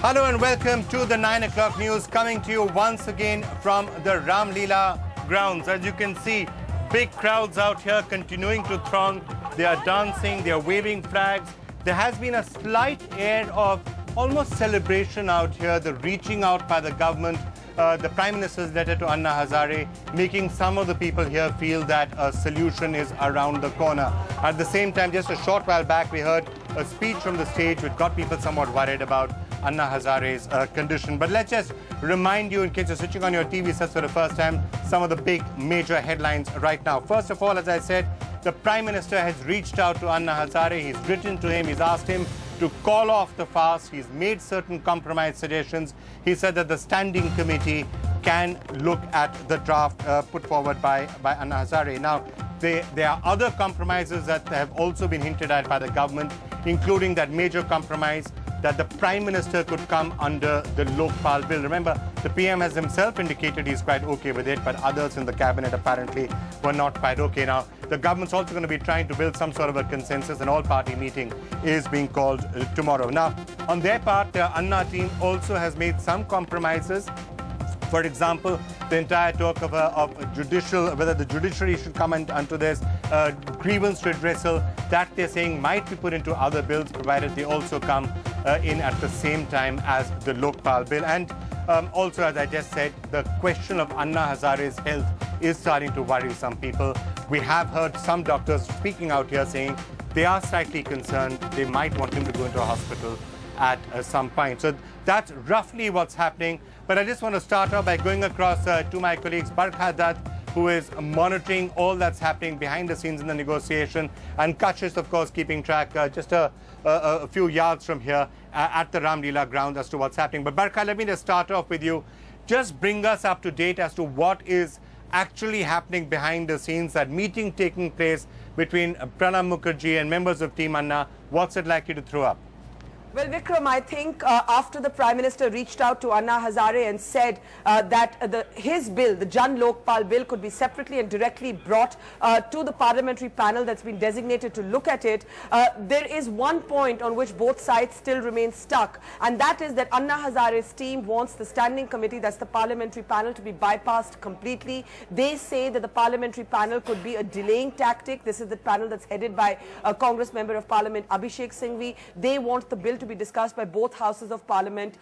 Hello and welcome to the 9 o'clock news, coming to you once again from the Ram Leela grounds. As you can see, big crowds out here continuing to throng. They are dancing, they are waving flags. There has been a slight air of almost celebration out here, the reaching out by the government, the Prime Minister's letter to Anna Hazare, making some of the people here feel that a solution is around the corner. At the same time, just a short while back, we heard a speech from the stage which got people somewhat worried about Anna Hazare's condition. But let's just remind you, in case you're switching on your TV sets for the first time, some of the big major headlines right now. First of all, as I said, the Prime Minister has reached out to Anna Hazare. He's written to him. He's asked him to call off the fast. He's made certain compromise suggestions. He said that the standing committee can look at the draft put forward by Anna Hazare. Now, there are other compromises that have also been hinted at by the government, including that major compromise that the Prime Minister could come under the Lokpal Bill. Remember, the PM has himself indicated he's quite okay with it, but others in the cabinet apparently were not quite okay. Now, the government's also going to be trying to build some sort of a consensus. An all-party meeting is being called tomorrow. Now, on their part, the Anna team also has made some compromises. For example, the entire talk of judicial, whether the judiciary should come onto this, grievance redressal, that they're saying might be put into other bills, provided they also come in at the same time as the Lokpal Bill. And also, as I just said, the question of Anna Hazare's health is starting to worry some people. We have heard some doctors speaking out here saying they are slightly concerned. They might want him to go into a hospital at some point. So that's roughly what's happening. But I just want to start off by going across to my colleagues, Barkha, who is monitoring all that's happening behind the scenes in the negotiation, and Kashish, of course, keeping track just a few yards from here at the Ram Leela ground as to what's happening. But Barkha, let me just start off with you. Just bring us up to date as to what is actually happening behind the scenes, that meeting taking place between Pranab Mukherjee and members of Team Anna. What's it likely to throw up? Well, Vikram, I think after the Prime Minister reached out to Anna Hazare and said that his bill, the Jan Lokpal Bill, could be separately and directly brought to the parliamentary panel that's been designated to look at it, there is one point on which both sides still remain stuck, and that is that Anna Hazare's team wants the standing committee, that's the parliamentary panel, to be bypassed completely. They say that the parliamentary panel could be a delaying tactic. This is the panel that's headed by Congress Member of Parliament Abhishek Singhvi. They want the bill to be discussed by both houses of parliament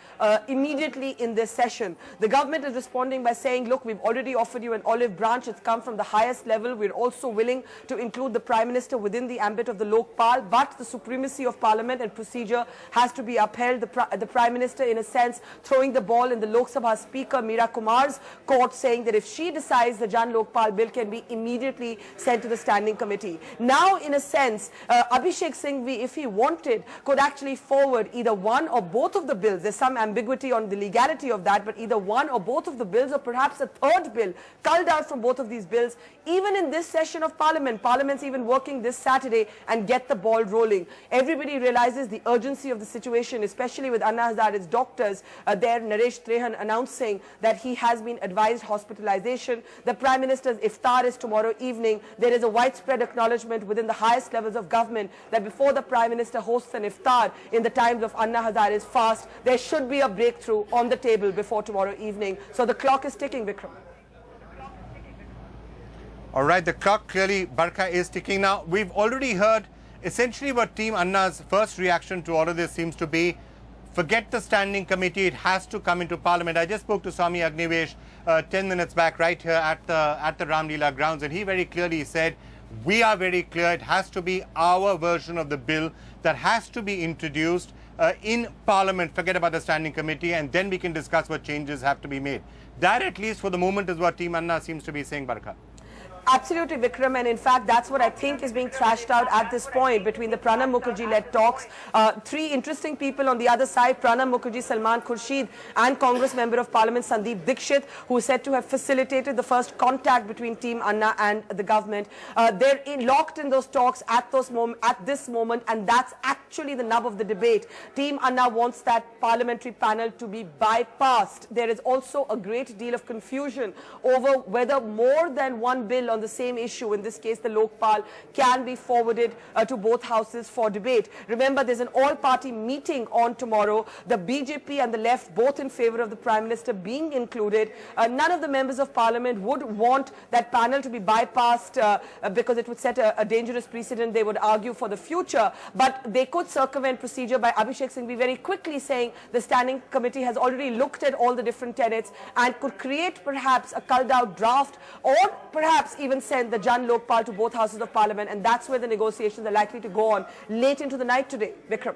immediately in this session. The government is responding by saying, look, we've already offered you an olive branch. It's come from the highest level. We're also willing to include the Prime Minister within the ambit of the Lokpal, but the supremacy of parliament and procedure has to be upheld. The Prime Minister, in a sense, throwing the ball in the Lok Sabha Speaker Meera Kumar's court, saying that if she decides the Jan Lokpal Bill can be immediately sent to the standing committee. Now, in a sense, Abhishek Singhvi, if he wanted, could actually forward either one or both of the bills. There's some ambiguity on the legality of that, but either one or both of the bills, or perhaps a third bill culled out from both of these bills, even in this session of Parliament. Parliament's even working this Saturday, and get the ball rolling. Everybody realizes the urgency of the situation, especially with Anna Hazare's doctors there, Naresh Trehan, announcing that he has been advised hospitalization. The Prime Minister's iftar is tomorrow evening. There is a widespread acknowledgement within the highest levels of government that before the Prime Minister hosts an iftar in the times of Anna Hazare's fast, there should be a breakthrough on the table before tomorrow evening. So the clock is ticking, Vikram. All right, the clock clearly, Barkha, is ticking. Now, we've already heard essentially what Team Anna's first reaction to all of this seems to be: forget the standing committee, it has to come into Parliament. I just spoke to Swami Agnivesh 10 minutes back right here at the Ram Leela grounds, and he very clearly said, we are very clear, it has to be our version of the bill that has to be introduced in Parliament. Forget about the standing committee, and then we can discuss what changes have to be made. That, at least for the moment, is what Team Anna seems to be saying, Barkha. Absolutely, Vikram, and in fact that's what I think is being thrashed out at this point between the Pranab Mukherjee-led talks. Three interesting people on the other side: Pranab Mukherjee, Salman Khurshid, and Congress Member of Parliament Sandeep Dixit, who is said to have facilitated the first contact between Team Anna and the government. They're locked in those talks at this moment, and that's actually the nub of the debate. Team Anna wants that parliamentary panel to be bypassed. There is also a great deal of confusion over whether more than one bill on the same issue, in this case the Lokpal, can be forwarded to both houses for debate. Remember, there's an all-party meeting on tomorrow. The BJP and the left both in favor of the Prime Minister being included. None of the members of Parliament would want that panel to be bypassed because it would set a dangerous precedent, they would argue, for the future. But they could circumvent procedure by Abhishek Singhvi very quickly saying the standing committee has already looked at all the different tenets and could create perhaps a culled out draft, or perhaps even send the Jan Lokpal to both houses of Parliament, and that's where the negotiations are likely to go on late into the night today. Vikram.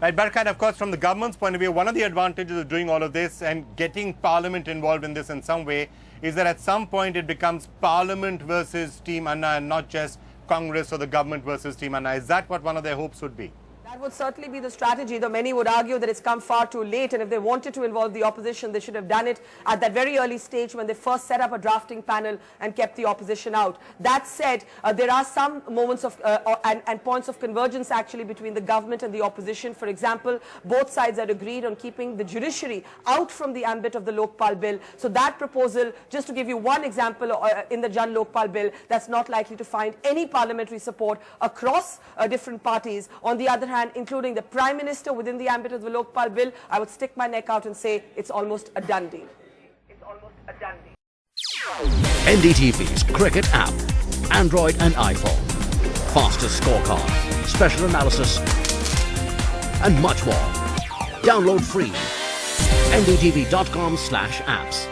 Right, Barkha, and of course, from the government's point of view, one of the advantages of doing all of this and getting Parliament involved in this in some way is that at some point it becomes Parliament versus Team Anna and not just Congress or the government versus Team Anna. Is that what one of their hopes would be? That would certainly be the strategy, though many would argue that it's come far too late, and if they wanted to involve the opposition, they should have done it at that very early stage when they first set up a drafting panel and kept the opposition out. That said, there are some moments of and points of convergence actually between the government and the opposition. For example, both sides are agreed on keeping the judiciary out from the ambit of the Lokpal Bill. So that proposal, just to give you one example in the Jan Lokpal Bill, that's not likely to find any parliamentary support across different parties. On the other hand, including the Prime Minister within the ambit of the Lokpal Bill, I would stick my neck out and say it's almost a done deal. It's almost a done deal. NDTV's cricket app, Android and iPhone, fastest scorecard, special analysis, and much more. Download free. ndtv.com/apps.